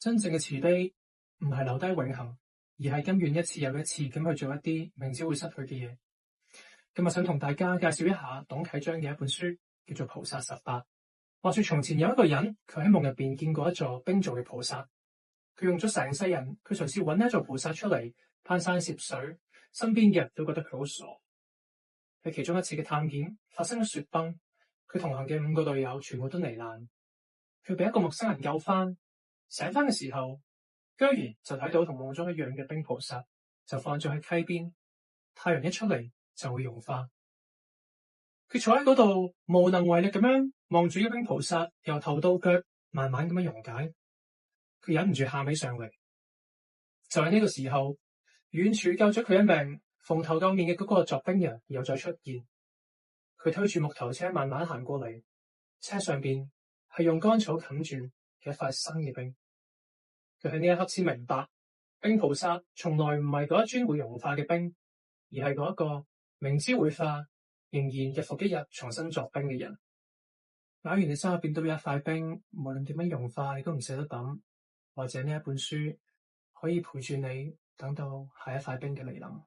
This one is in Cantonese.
真正嘅慈悲唔係留低永恆，而係甘願一次又一次咁去做一啲明知會失去嘅嘢。今日想同大家介紹一下董啟章嘅一本書，叫做《菩薩十八》。話說從前有一個人，佢喺夢入邊見過一座冰做嘅菩薩，佢用咗成世人，佢嘗試揾呢一座菩薩出嚟，攀山涉水，身邊嘅人都覺得佢好傻。喺其中一次嘅探險發生咗雪崩，佢同行嘅5個隊友全部都罹難，佢被一個陌生人救翻。醒翻嘅時候，居然就睇到同夢中一樣嘅冰菩薩，就放咗喺溪邊，太陽一出嚟就會融化。佢坐喺嗰度無能為力咁樣望住一冰菩薩由頭到腳慢慢咁樣溶解，佢忍唔住喊起上嚟。就喺呢個時候，遠處救咗佢一命蓬頭垢面嘅嗰個作冰人又再出現，佢推住木頭車慢慢行過嚟，車上邊係用乾草冚住嘅一塊新嘅冰。佢喺呢一刻先明白，冰菩薩從來唔係嗰一尊會融化嘅冰，而係嗰一個明知會化，仍然日復一日重新作冰嘅人。假如你心入邊都有一塊冰，無論點樣融化，你都唔捨得抌，或者呢一本書可以陪住你，等到下一塊冰嘅嚟臨。